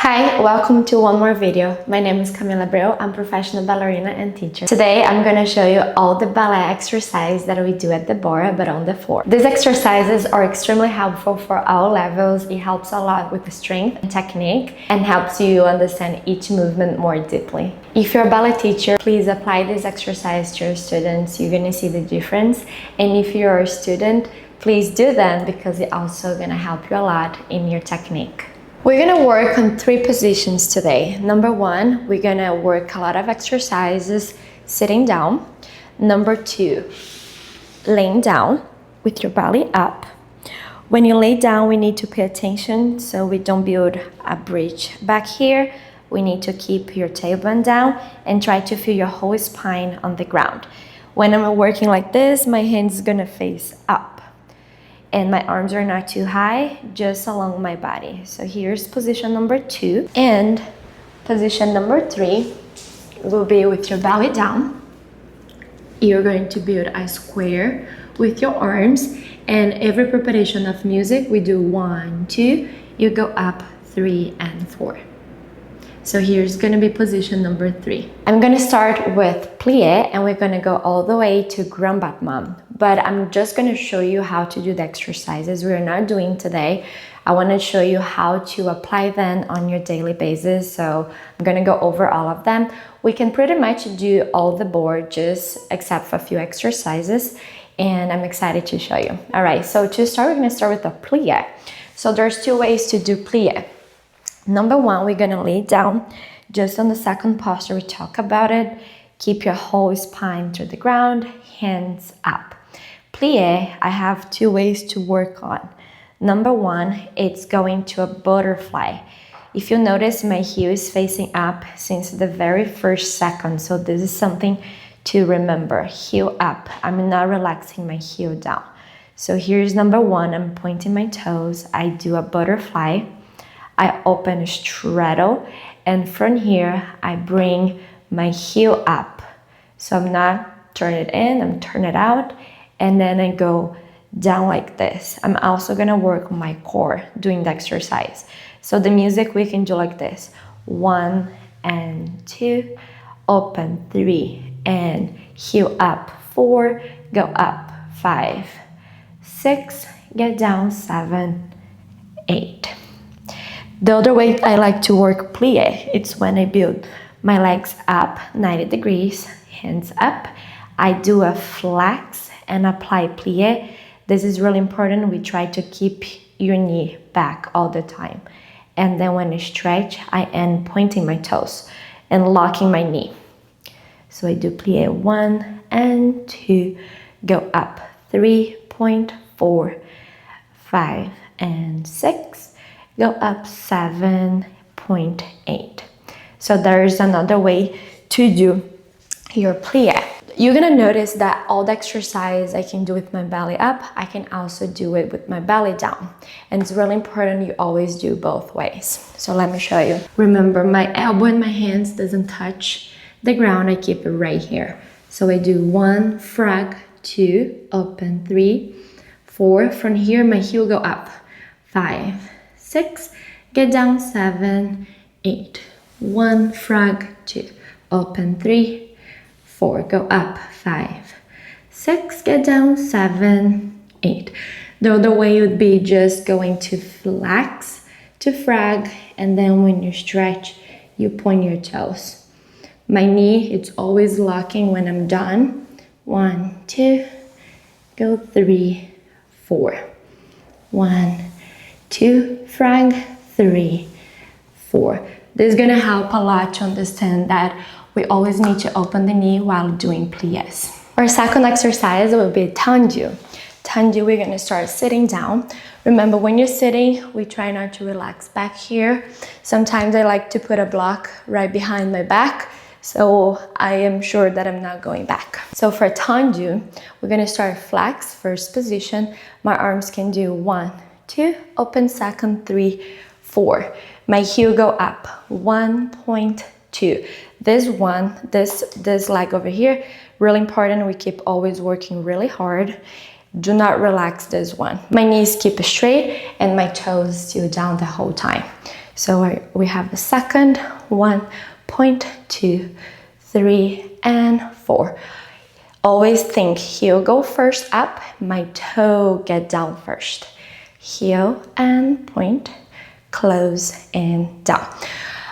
Hi, welcome to one more video. My name is Camila Abreu. I'm a professional ballerina and teacher. Today, I'm going to show you all the ballet exercises that we do at the barre, but on the floor. These exercises are extremely helpful for all levels. It helps a lot with the strength and technique and helps you understand each movement more deeply. If you're a ballet teacher, please apply this exercise to your students. You're going to see the difference. And if you're a student, please do that because it's also going to help you a lot in your technique. We're gonna work on 3 positions today. Number 1, we're gonna work a lot of exercises sitting down. Number 2, laying down with your belly up. When you lay down, we need to pay attention so we don't build a bridge back here. We need to keep your tailbone down and try to feel your whole spine on the ground. When I'm working like this, my hands is gonna face up. And my arms are not too high, just along my body. So here's position number 2. And position number 3 will be with your belly down. You're going to build a square with your arms. And every preparation of music, we do 1, 2, you go up 3 and 4. So here's gonna be position number 3. I'm gonna start with plie and we're gonna go all the way to grand battement. But I'm just gonna show you how to do the exercises we're not doing today. I wanna show you how to apply them on your daily basis. So I'm gonna go over all of them. We can pretty much do all the board just except for a few exercises. And I'm excited to show you. All right, so to start, we're gonna start with the plie. So there's 2 ways to do plie. Number 1, we're gonna lay down just on the second posture. We talk about it. Keep your whole spine to the ground, hands up. Plie, I have 2 ways to work on. Number 1, it's going to a butterfly. If you notice, my heel is facing up since the very first second. So this is something to remember. Heel up. I'm not relaxing my heel down. So here's number 1. I'm pointing my toes. I do a butterfly. I open a straddle, and from here, I bring my heel up. So I'm not turning it in, I'm turning it out, and then I go down like this. I'm also gonna work my core doing the exercise. So the music we can do like this. 1 and 2, open 3, and heel up 4, go up 5, 6, get down 7, 8. The other way I like to work plie, it's when I build my legs up 90 degrees, hands up. I do a flex and apply plie. This is really important. We try to keep your knee back all the time. And then when I stretch, I end pointing my toes and locking my knee. So I do plie 1 and 2, go up 3.4, 5 and 6. Go up 7.8. So there's another way to do your plie. You're gonna notice that all the exercise I can do with my belly up, I can also do it with my belly down. And it's really important you always do both ways. So let me show you. Remember, my elbow and my hands doesn't touch the ground. I keep it right here. So I do 1, frog, 2, open 3, 4. From here, my heel go up 5, 6, get down 7, 8, 1, frog, 2, open 3, 4, go up 5, 6, get down 7, 8. The other way would be just going to flex to frog, and then when you stretch, you point your toes. My knee, it's always locking when I'm done. 1, 2, go 3, 4, 1, 2, frog, 3, 4. This is gonna help a lot to understand that we always need to open the knee while doing plies. Our second exercise will be Tendu. Tendu, we're gonna start sitting down. Remember, when you're sitting, we try not to relax back here. Sometimes I like to put a block right behind my back, so I am sure that I'm not going back. So for Tendu, we're gonna start flex, first position. My arms can do 1, 2, open second, 3, 4. My heel go up 1.2. This leg over here, really important. We keep always working really hard. Do not relax this one. My knees keep straight and my toes still down the whole time. So we have the second, 1, 2, 3, and 4. Always think heel go first up, my toe get down first. Heel and point, close and down.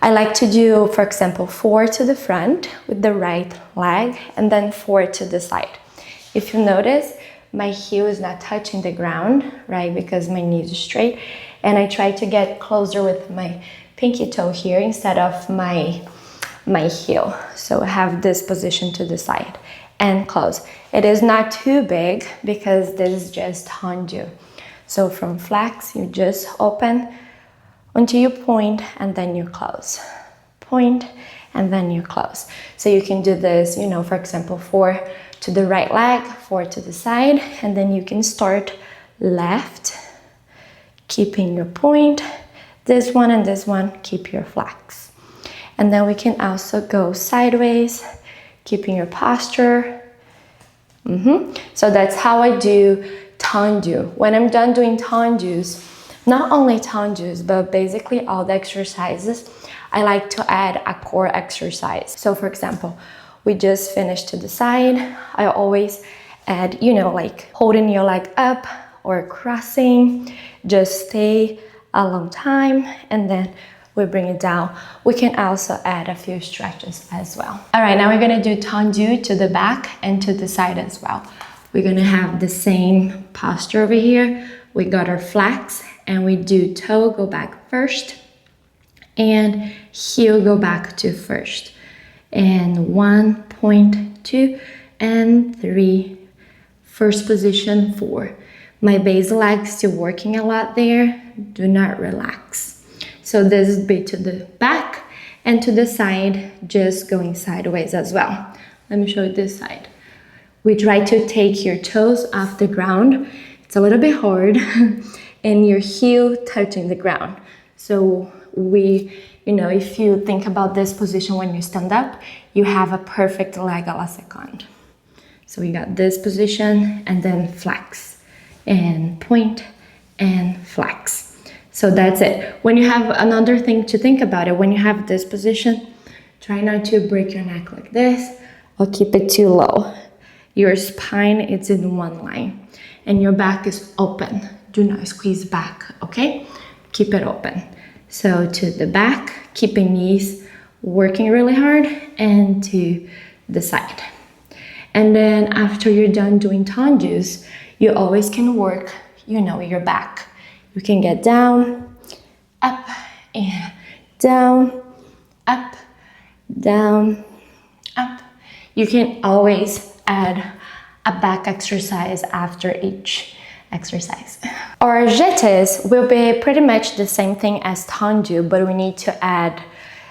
I like to do, for example, 4 to the front with the right leg and then 4 to the side. If you notice, my heel is not touching the ground, right? Because my knee is straight. And I try to get closer with my pinky toe here instead of my heel. So I have this position to the side and close. It is not too big because this is just Tendu. So from flex, you just open until you point and then you close. Point and then you close. So you can do this, you know, for example, 4 to the right leg, 4 to the side, and then you can start left, keeping your point. This one and this one, keep your flex. And then we can also go sideways, keeping your posture. So that's how I do Tendu. When I'm done doing Tendus, not only Tendus, but basically all the exercises, I like to add a core exercise. So for example, we just finished to the side. I always add, you know, like holding your leg up or crossing. Just stay a long time and then we bring it down. We can also add a few stretches as well. All right, now we're gonna do Tendu to the back and to the side as well. We're gonna have the same posture over here. We got our flex and we do toe go back first and heel go back to first. And 1, 2, and 3, first position, 4. My base leg still working a lot there. Do not relax. So this is be to the back and to the side, just going sideways as well. Let me show you this side. We try to take your toes off the ground. It's a little bit hard and your heel touching the ground. So you know, if you think about this position when you stand up, you have a perfect leg a la seconde. So we got this position and then flex and point and flex. So that's it. When you have another thing to think about it, when you have this position, try not to break your neck like this or keep it too low. Your spine is in one line and your back is open. Do not squeeze back, okay? Keep it open. So to the back, keeping knees working really hard, and to the side. And then after you're done doing Tendus, you always can work, you know, your back. You can get down, up, and down, up, down, up. You can always add a back exercise after each exercise. Our jetes will be pretty much the same thing as Tendu, but we need to add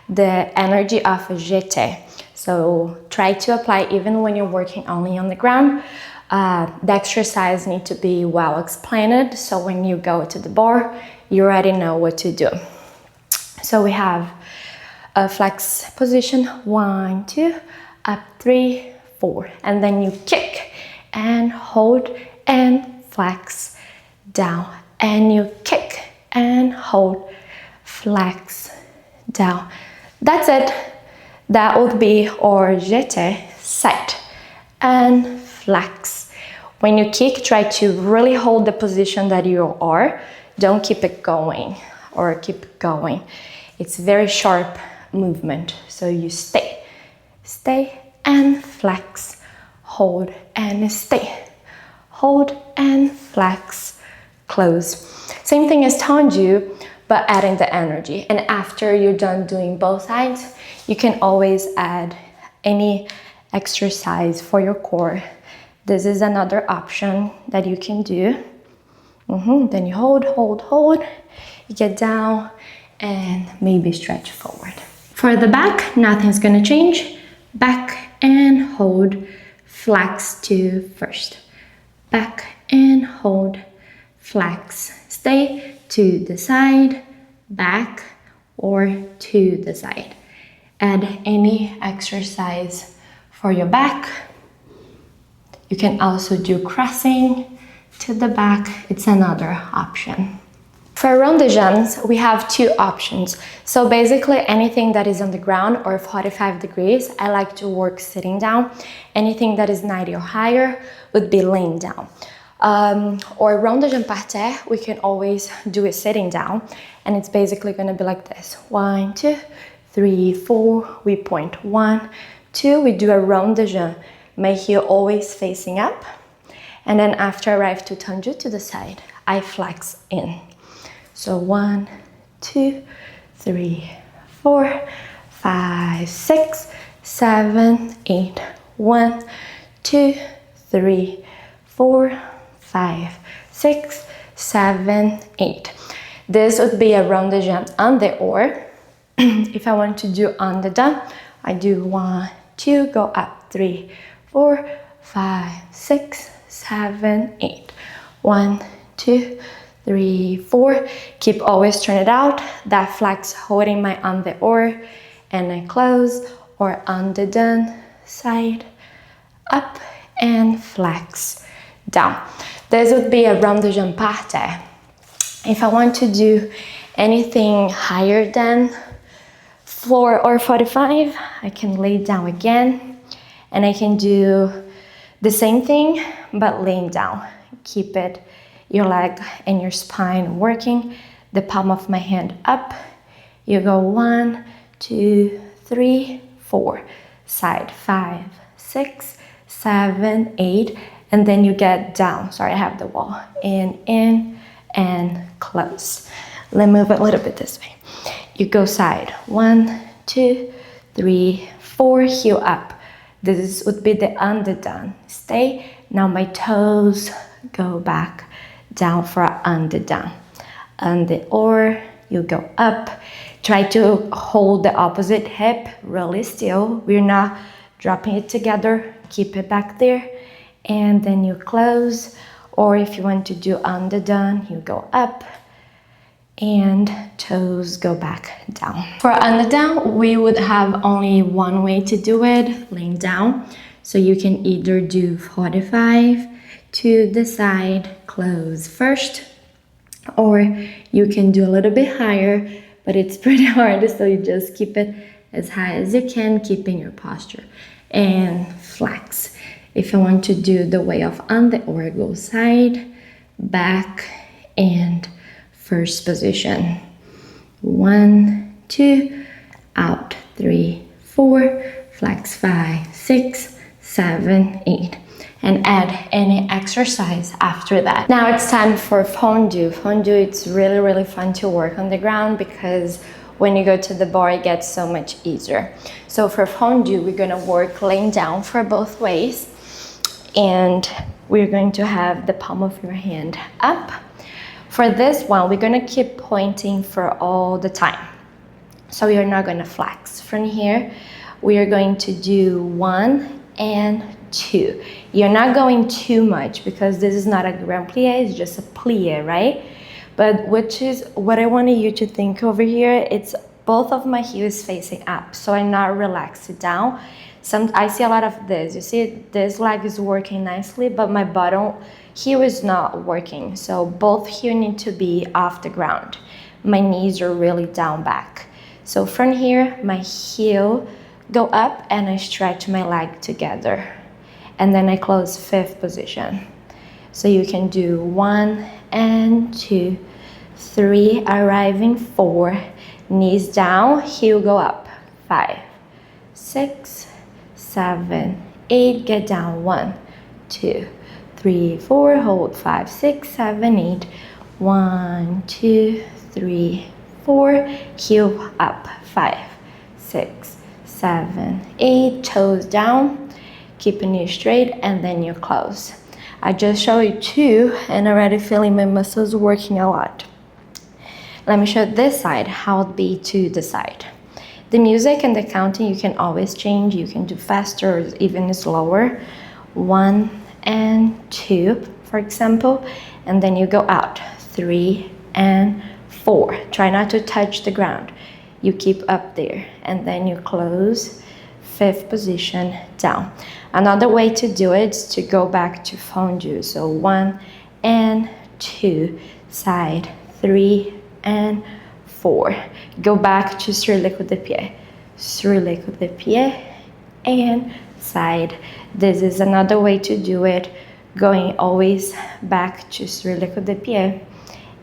the energy of a jete. So try to apply even when you're working only on the ground. The exercise need to be well explained, so when you go to the bar, you already know what to do. So we have a flex position, 1, 2, up 3, 4, and then you kick and hold and flex down, and you kick and hold, flex down. That's it. That would be our jete set and flex. When you kick, try to really hold the position that you are. Don't keep it going or keep going. It's very sharp movement. So you stay and flex, hold and stay, hold and flex, close. Same thing as Tendu, but adding the energy. And after you're done doing both sides, you can always add any exercise for your core. This is another option that you can do. Then you hold, you get down and maybe stretch forward. For the back, nothing's gonna change. Back and hold, flex to first. Back and hold, flex. Stay to the side, back, or to the side. Add any exercise for your back. You can also do crossing to the back. It's another option. For round de jambes, we have two options. So basically anything that is on the ground or 45 degrees, I like to work sitting down. Anything that is 90 or higher would be laying down. Or round de jambe parterre, we can always do it sitting down, and it's basically going to be like this. 1, 2, 3, 4, we point 1, 2, we do a round de jambe, my heel always facing up, and then after I arrive to Tendu to the side, I flex in. So 1, 2, 3, 4, 5, 6, 7, 8. 1, 2, 3, 4, 5, 6, 7, 8. This would be a round de jambe on the or. If I want to do on the done, I do 1, 2, go up 3, 4, 5, 6, 7, 8. 1, 2, 3, 4. Keep always turn it out. That flex holding my on the or, and I close, or on the done, side, up, and flex down. This would be a round de jambe parterre. If I want to do anything higher than 4 or 45, I can lay down again, and I can do the same thing but laying down. Keep it, your leg and your spine working, the palm of my hand up. You go 1, 2, 3, 4, side, 5, 6, 7, 8, and then you get down. Sorry, I have the wall. In, and close. Let me move it a little bit this way. You go side, 1, 2, 3, 4, heel up. This would be the underdone. Stay. Now my toes go back down for underdone. And the or, you go up. Try to hold the opposite hip really still. We're not dropping it together. Keep it back there. And then you close. Or if you want to do underdone, you go up and toes go back down. For underdone, we would have only one way to do it, laying down. So you can either do 45 to the side, close first, or you can do a little bit higher, but it's pretty hard, so you just keep it as high as you can, keeping your posture, and flex. If you want to do the way of on the or, go side, back, and first position. 1, 2, out, 3, 4, flex 5, 6, 7, 8. And add any exercise after that. Now it's time for Fondu. Fondu, it's really, really fun to work on the ground because when you go to the bar, it gets so much easier. So for Fondu, we're gonna work laying down for both ways. And we're going to have the palm of your hand up. For this one, we're gonna keep pointing for all the time. So you're not gonna flex. From here, we are going to do 1 and 2. You're not going too much because this is not a grand plie, it's just a plie, right? But which is what I wanted you to think over here. It's both of my heels facing up, so I'm not relaxed down. I see a lot of this. You see, this leg is working nicely, but my bottom heel is not working. So both heel need to be off the ground. My knees are really down back. So from here, my heel go up and I stretch my leg together. And then I close 5th position. So you can do 1 and 2, 3, arriving 4, knees down, heel go up, 5, 6, 7, 8, get down, 1, 2, 3, 4, hold 5, 6, 7, 8, 1, 2, 3, 4, heel up, 5, 6, 7, 8, toes down, keeping you straight, and then you close. I just showed you 2 and already feeling my muscles working a lot. Let me show this side, how it be to the side. The music and the counting you can always change. You can do faster or even slower. 1 and 2, for example, and then you go out. 3 and 4. Try not to touch the ground. You keep up there, and then you close. 5th position down. Another way to do it is to go back to Fondu. So 1 and 2, side, 3 and 4. Go back to sur le coup de pied, sur le coup de pied, and side. This is another way to do it, going always back to sur le coup de pied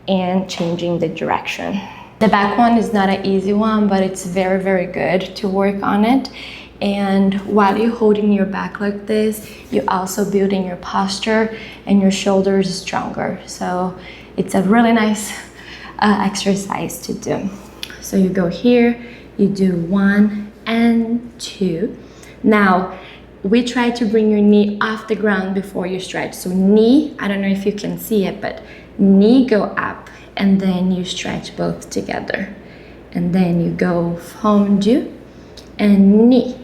and changing the direction. The back one is not an easy one, but it's very, very good to work on it. And while you're holding your back like this, you're also building your posture and your shoulders stronger. So it's a really nice exercise to do. So you go here, you do 1 and 2. Now, we try to bring your knee off the ground before you stretch. So knee, I don't know if you can see it, but knee go up and then you stretch both together. And then you go fondu and knee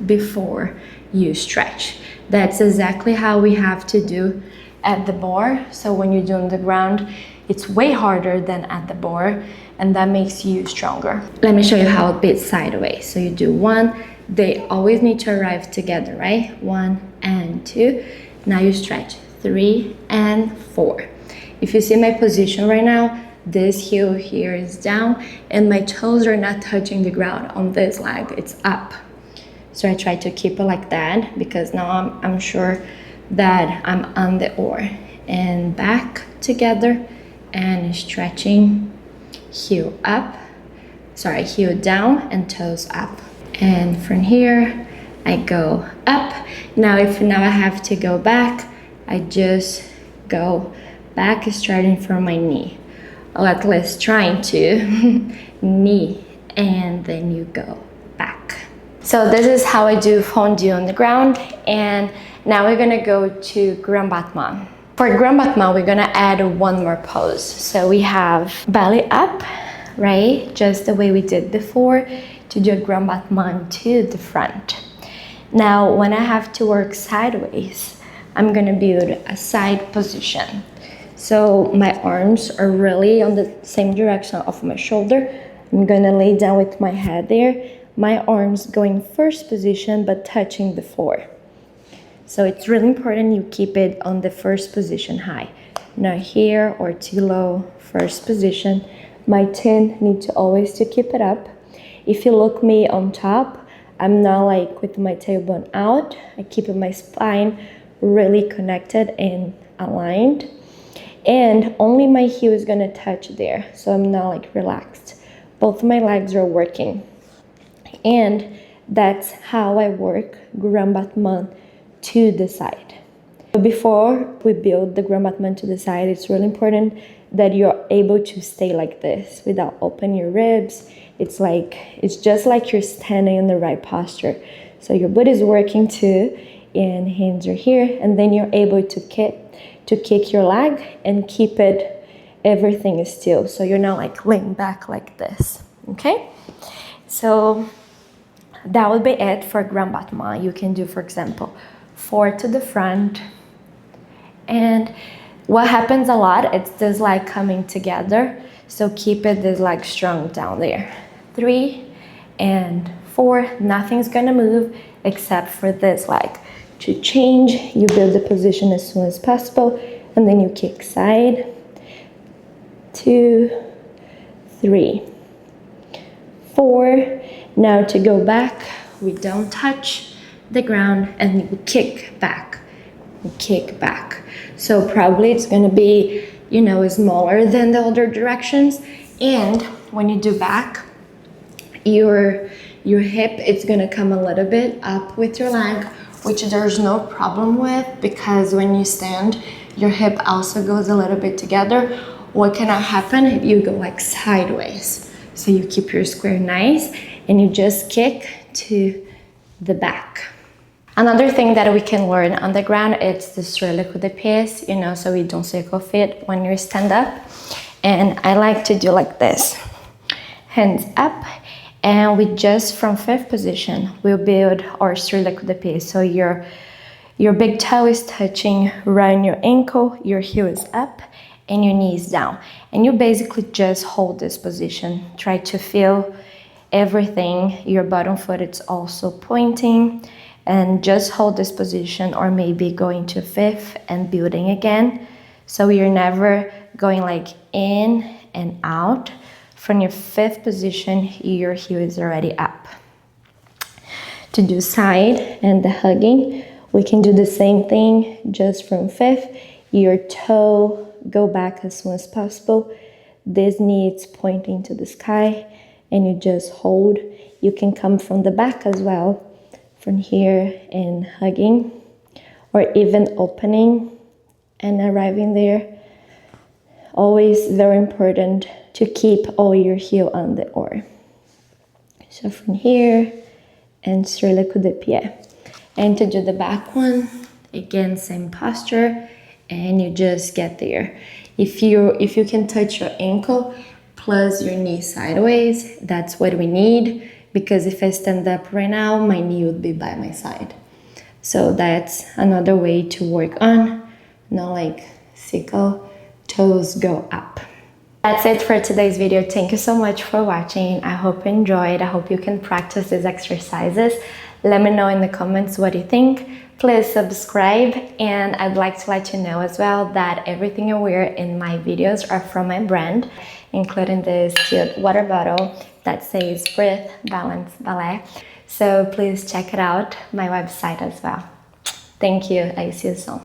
before you stretch. That's exactly how we have to do at the bar. So when you do on the ground, it's way harder than at the bar, and that makes you stronger. Let me show you how it beats sideways. So you do 1, they always need to arrive together, right? 1 and 2. Now you stretch 3 and 4. If you see my position right now, this heel here is down and my toes are not touching the ground on this leg, it's up. So I try to keep it like that because now I'm sure that I'm on the oar. And back together and stretching, heel up, heel down and toes up. And from here, I go up. Now I have to go back, I just go back starting from my knee. Or at least trying to. Knee, and then you go back. So this is how I do fondu on the ground. And now we're gonna go to grand battement. For grand battement, we're gonna add one more pose. So we have ballet up, right? Just the way we did before, to do a grand battement to the front. Now, when I have to work sideways, I'm gonna build a side position. So my arms are really on the same direction of my shoulder. I'm gonna lay down with my head there. My arms going first position, but touching the floor. So it's really important you keep it on the first position high. Not here or too low, first position. My chin need to always to keep it up. If you look me on top, I'm not like with my tailbone out. I keep my spine really connected and aligned. And only my heel is gonna touch there. So I'm not like relaxed. Both my legs are working. And that's how I work grand battement to the side. Before we build the grand battement to the side, it's really important that you're able to stay like this without opening your ribs. It's just like you're standing in the right posture. So your butt is working too, and hands are here, and then you're able to kick your leg and keep it, everything is still. So you're not like laying back like this, okay? So that would be it for grand battement. You can do, for example, 4 to the front. And what happens a lot, it's this leg coming together. So keep it this leg strong down there. 3 and 4, nothing's gonna move except for this leg. To change, you build the position as soon as possible, and then you kick side, 2, 3, 4. Now to go back, we don't touch the ground and we kick back. We kick back. So probably it's gonna be, smaller than the other directions. And when you do back, your hip, it's gonna come a little bit up with your leg, which there's no problem with, because when you stand, your hip also goes a little bit together. What cannot happen if you go like sideways? So you keep your square nice and you just kick to the back. Another thing that we can learn on the ground, it's the sur le coup de pied, so we don't circle fit when you stand up. And I like to do like this, hands up. And we just, from 5th position, we'll build our sur le coup de pied. So your big toe is touching right on your ankle, your heel is up, and your knee is down. And you basically just hold this position. Try to feel everything. Your bottom foot is also pointing. And just hold this position, or maybe going to 5th and building again. So you're never going like in and out. From your fifth position, your heel is already up. To do side and the hugging, we can do the same thing, just from fifth. Your toe go back as soon as possible. This knee is pointing to the sky, and you just hold. You can come from the back as well, from here and hugging, or even opening and arriving there. Always very important to keep all your heel on the oar. So from here and sur le coup de pied. And to do the back one, again, same posture, and you just get there. If you can touch your ankle plus your knee sideways, that's what we need, because if I stand up right now, my knee would be by my side. So that's another way to work on, not like sickle, toes go up. That's it for today's video. Thank you so much for watching. I hope you enjoyed. I hope you can practice these exercises. Let me know in the comments what you think. Please subscribe, and I'd like to let you know as well that everything you wear in my videos are from my brand, including this cute water bottle that says Breathe, Balance, Ballet. So please check it out, my website as well. Thank you. I see you soon.